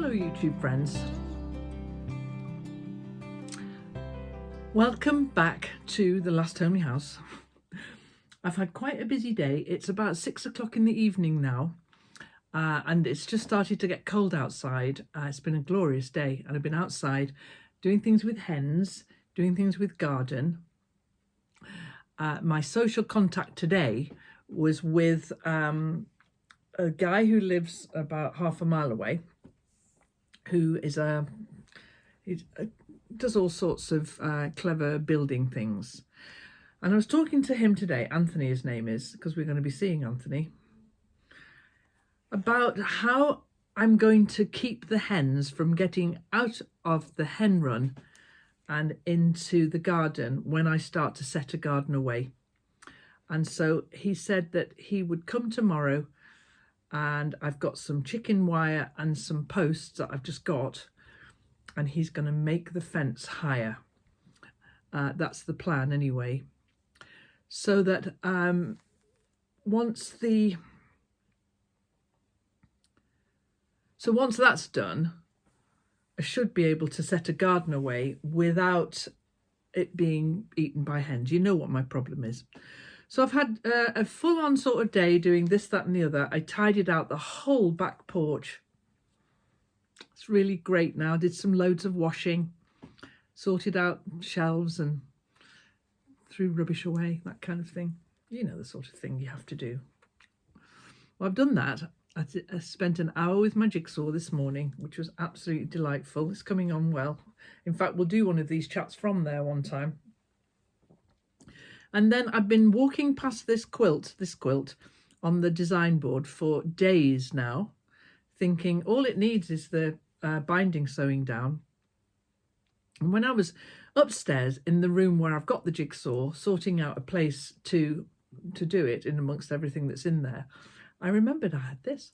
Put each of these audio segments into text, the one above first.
Hello YouTube friends. Welcome back to the Last Homely House. I've had quite a busy day. It's about 6 o'clock in the evening now and it's just started to get cold outside. It's been a glorious day and I've been outside doing things with hens, doing things with garden. My social contact today was with a guy who lives about half a mile away, who is does all sorts of clever building things. And I was talking to him today, Anthony his name is, because we're going to be seeing Anthony, about how I'm going to keep the hens from getting out of the hen run and into the garden when I start to set a garden away. And so he said that he would come tomorrow, and I've got some chicken wire and some posts that I've just got, and he's going to make the fence higher. That's the plan anyway. So that once that's done, I should be able to set a garden away without it being eaten by hens. You know what my problem is. So I've had a full-on sort of day doing this, that and the other. I tidied out the whole back porch. It's really great now. Did some loads of washing, sorted out shelves and threw rubbish away, that kind of thing. You know, the sort of thing you have to do. Well, I've done that. I spent an hour with my jigsaw this morning, which was absolutely delightful. It's coming on well. In fact, we'll do one of these chats from there one time. And then I've been walking past this quilt on the design board for days now, thinking all it needs is the binding sewing down. And when I was upstairs in the room where I've got the jigsaw, sorting out a place to do it in amongst everything that's in there, I remembered I had this.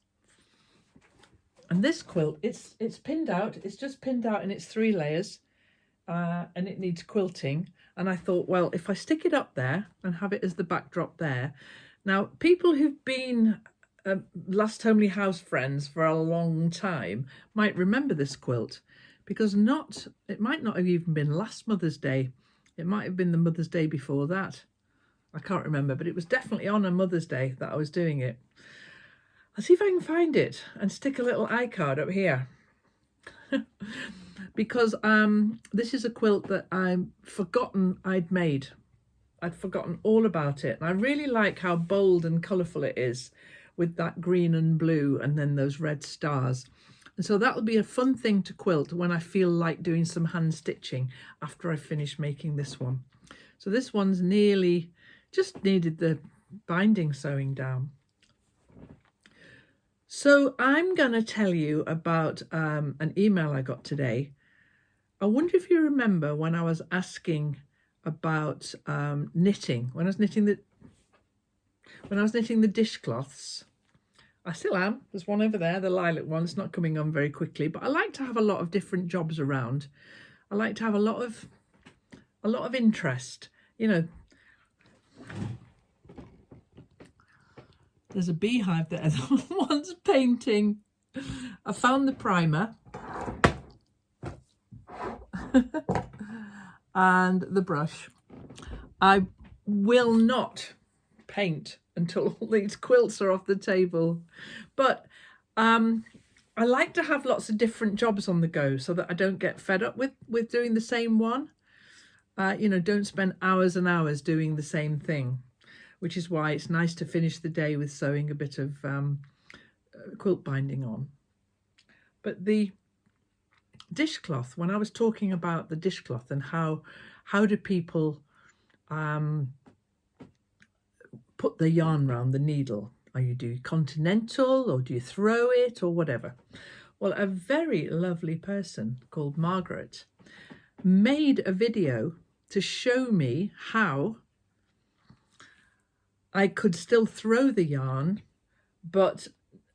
And this quilt, it's pinned out. It's just pinned out in its 3 layers, and it needs quilting. And I thought, well, if I stick it up there and have it as the backdrop there. Now, people who've been Last Homely House friends for a long time might remember this quilt, because it might not have even been last Mother's Day. It might have been the Mother's Day before that. I can't remember, but it was definitely on a Mother's Day that I was doing it. I'll see if I can find it and stick a little iCard up here. Because this is a quilt that I'd forgotten I'd made. I'd forgotten all about it. And I really like how bold and colourful it is with that green and blue and then those red stars. And so that'll be a fun thing to quilt when I feel like doing some hand stitching after I finish making this one. So this one's just needed the binding sewing down. So I'm going to tell you about an email I got today. I wonder if you remember when I was asking about knitting, when I was knitting the dishcloths. I still am. There's one over there, the lilac one. It's not coming on very quickly, but I like to have a lot of different jobs around. I like to have a lot of interest. You know, there's a beehive there that wants painting. I found the primer and the brush. I will not paint until all these quilts are off the table, but I like to have lots of different jobs on the go so that I don't get fed up with doing the same one. You know, don't spend hours and hours doing the same thing, which is why it's nice to finish the day with sewing a bit of quilt binding on. But the dishcloth, when I was talking about the dishcloth and how do people put the yarn round the needle? Are you do continental or do you throw it or whatever? Well, a very lovely person called Margaret made a video to show me how I could still throw the yarn, but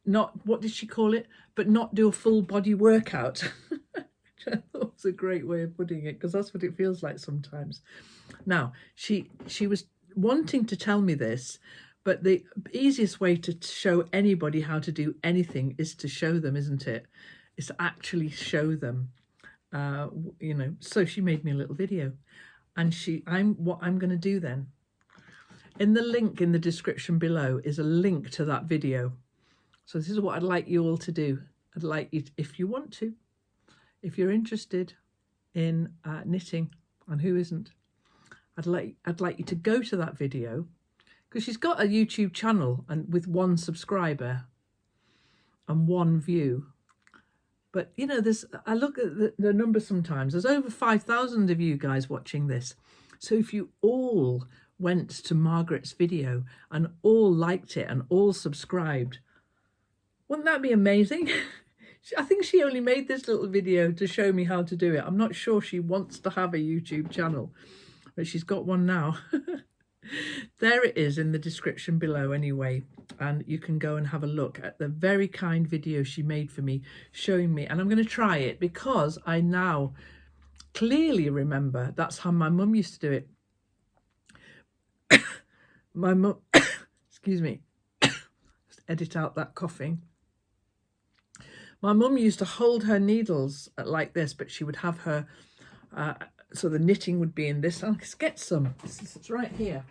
not, what did she call it? But not do a full body workout. Which I thought was a great way of putting it, because that's what it feels like sometimes. Now, she was wanting to tell me this, but the easiest way to show anybody how to do anything is to show them, isn't it? is to actually show them, you know. So she made me a little video, and what I'm going to do then, in the link in the description below is a link to that video. So this is what I'd like you all to do. I'd like you, if you want to, if you're interested in knitting, and who isn't, I'd like you to go to that video, because she's got a YouTube channel and with 1 subscriber and 1 view. But you know, I look at the numbers sometimes. There's over 5,000 of you guys watching this. So if you all went to Margaret's video and all liked it and all subscribed, wouldn't that be amazing? I think she only made this little video to show me how to do it. I'm not sure she wants to have a YouTube channel, but she's got one now. There it is in the description below anyway, and you can go and have a look at the very kind video she made for me, showing me. And I'm going to try it because I now clearly remember that's how my mum used to do it. My mum, excuse me, just edit out that coughing. My mum used to hold her needles like this, but she would have her, so the knitting would be in this. Let's get some. It's right here.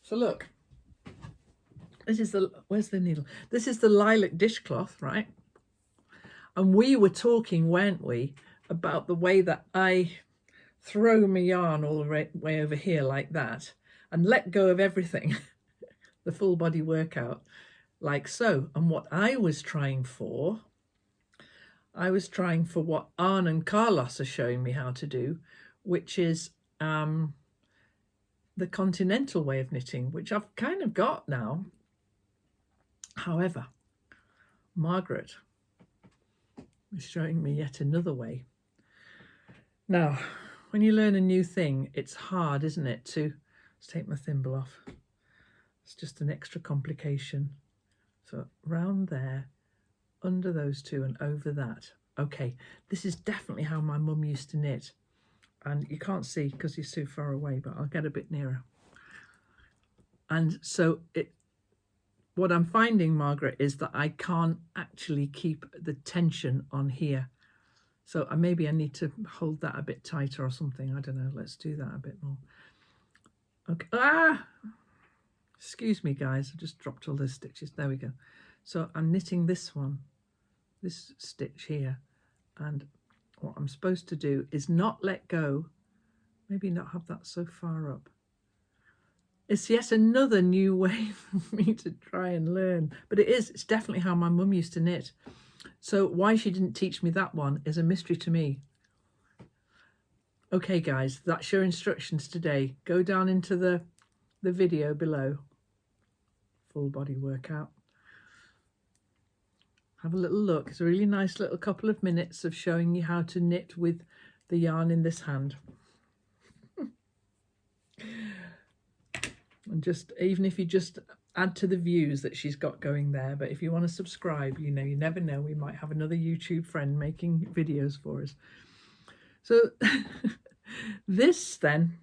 So look, this is where's the needle? This is the lilac dishcloth, right? And we were talking, weren't we, about the way that I throw my yarn all the way over here like that and let go of everything, the full body workout, like so. And what I was trying for what Arne and Carlos are showing me how to do, which is the continental way of knitting, which I've kind of got now. However, Margaret is showing me yet another way. Now, when you learn a new thing, it's hard, isn't it, to... Let's take my thimble off. It's just an extra complication. So round there, under those 2 and over that. Okay, this is definitely how my mum used to knit. And you can't see because you're so far away, but I'll get a bit nearer. And so what I'm finding, Margaret, is that I can't actually keep the tension on here. So maybe I need to hold that a bit tighter or something. I don't know. Let's do that a bit more. Okay. Ah! Excuse me, guys. I just dropped all the stitches. There we go. So I'm knitting this one, this stitch here. And what I'm supposed to do is not let go. Maybe not have that so far up. It's yet another new way for me to try and learn. But it's definitely how my mum used to knit. So why she didn't teach me that one is a mystery to me. Okay, guys, that's your instructions today. Go down into the video below. Full body workout. Have a little look. It's a really nice little couple of minutes of showing you how to knit with the yarn in this hand. And just, even if you just add to the views that she's got going there, but if you want to subscribe, you know, you never know, we might have another YouTube friend making videos for us. So this then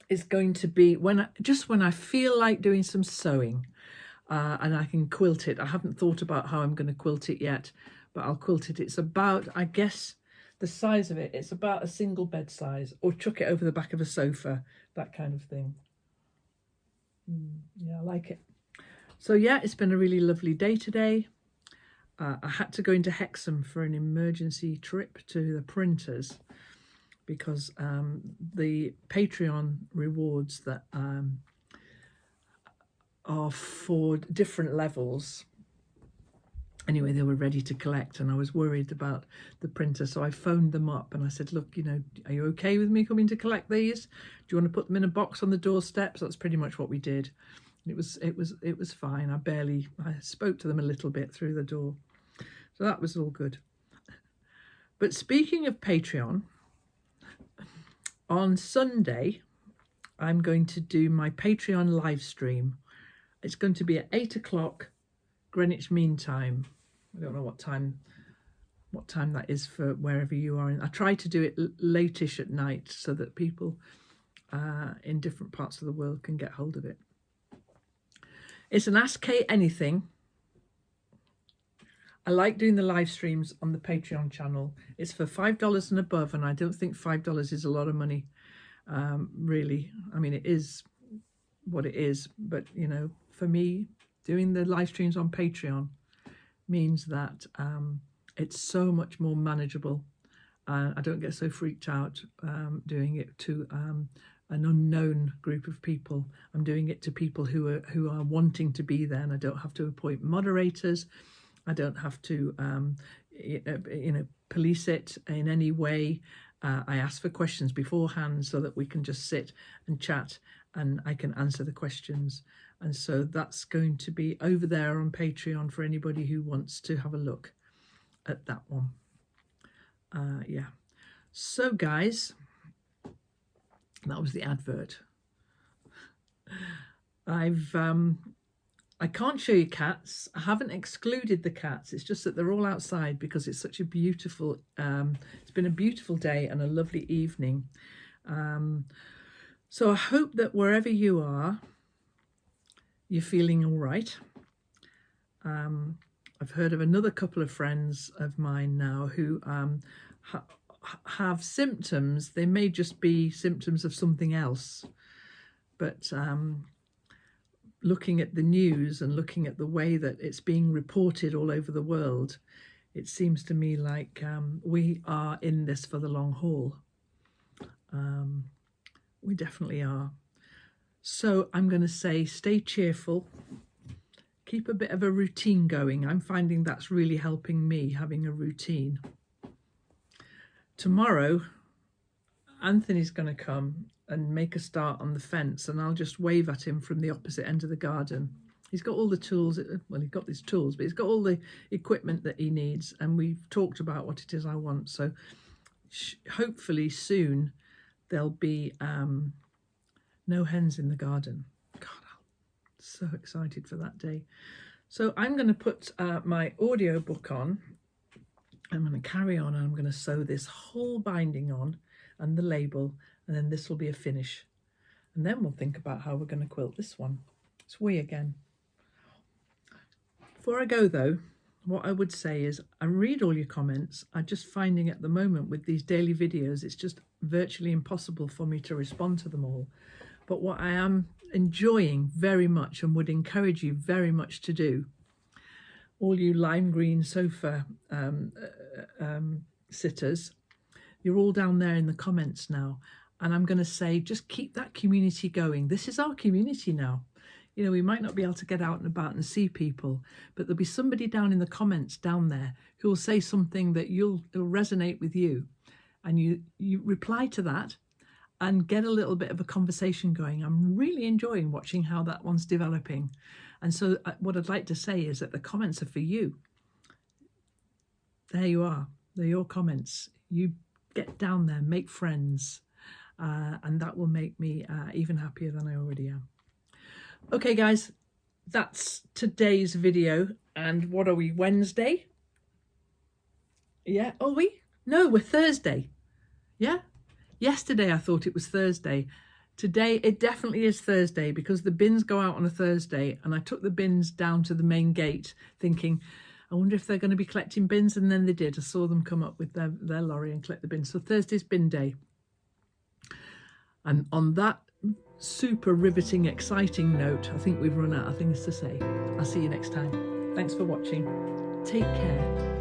is going to be when I feel like doing some sewing. And I can quilt it. I haven't thought about how I'm going to quilt it yet, but I'll quilt it. It's about, I guess, the size of it, it's about a single bed size, or chuck it over the back of a sofa, that kind of thing. Yeah, I like it. So yeah, it's been a really lovely day today. I had to go into Hexham for an emergency trip to the printers because the Patreon rewards that are for different levels. Anyway, they were ready to collect and I was worried about the printer. So I phoned them up and I said, look, you know, are you okay with me coming to collect these? Do you want to put them in a box on the doorstep? So that's pretty much what we did. It was fine. I spoke to them a little bit through the door. So that was all good. But speaking of Patreon, on Sunday, I'm going to do my Patreon live stream. It's going to be at 8 o'clock Greenwich Mean Time. I don't know what time that is for wherever you are. I try to do it late-ish at night so that people in different parts of the world can get hold of it. It's an Ask Kate Anything. I like doing the live streams on the Patreon channel. It's for $5 and above, and I don't think $5 is a lot of money, really. I mean, it is what it is, but you know, for me, doing the live streams on Patreon means that it's so much more manageable. I don't get so freaked out doing it to an unknown group of people. I'm doing it to people who are wanting to be there, and I don't have to appoint moderators. I don't have to, you know, police it in any way. I ask for questions beforehand so that we can just sit and chat, and I can answer the questions. And so that's going to be over there on Patreon for anybody who wants to have a look at that one. Yeah. So guys, that was the advert. I can't show you cats. I haven't excluded the cats. It's just that they're all outside because it's such a beautiful, it's been a beautiful day and a lovely evening. So I hope that wherever you are, you're feeling all right. I've heard of another couple of friends of mine now who have symptoms. They may just be symptoms of something else, but looking at the news and looking at the way that it's being reported all over the world, it seems to me like we are in this for the long haul. We definitely are. So I'm going to say stay cheerful, keep a bit of a routine going. I'm finding that's really helping me, having a routine. Tomorrow, Anthony's going to come and make a start on the fence, and I'll just wave at him from the opposite end of the garden. He's got all the tools, well, he's got his tools, but he's got all the equipment that he needs, and we've talked about what it is I want. So hopefully soon there'll be no hens in the garden. God, I'm so excited for that day. So I'm going to put my audio book on. I'm going to carry on, and I'm going to sew this whole binding on and the label, and then this will be a finish. And then we'll think about how we're going to quilt this one. It's we again. Before I go though, what I would say is I read all your comments. I'm just finding at the moment with these daily videos, it's just virtually impossible for me to respond to them all. But what I am enjoying very much and would encourage you very much to do, all you lime green sofa sitters, you're all down there in the comments now. And I'm going to say, just keep that community going. This is our community now. You know, we might not be able to get out and about and see people, but there'll be somebody down in the comments down there who will say something that it'll resonate with you. And you reply to that and get a little bit of a conversation going. I'm really enjoying watching how that one's developing. And so what I'd like to say is that the comments are for you. There you are. They're your comments. You get down there, make friends, and that will make me even happier than I already am. Okay, guys, that's today's video. And what are we, Wednesday? Yeah, are we? No, we're Thursday. Yeah? Yesterday I thought it was Thursday. Today it definitely is Thursday because the bins go out on a Thursday, and I took the bins down to the main gate thinking, I wonder if they're going to be collecting bins, and then they did. I saw them come up with their lorry and collect the bins. So Thursday's bin day. And on that super riveting, exciting note, I think we've run out of things to say. I'll see you next time. Thanks for watching. Take care.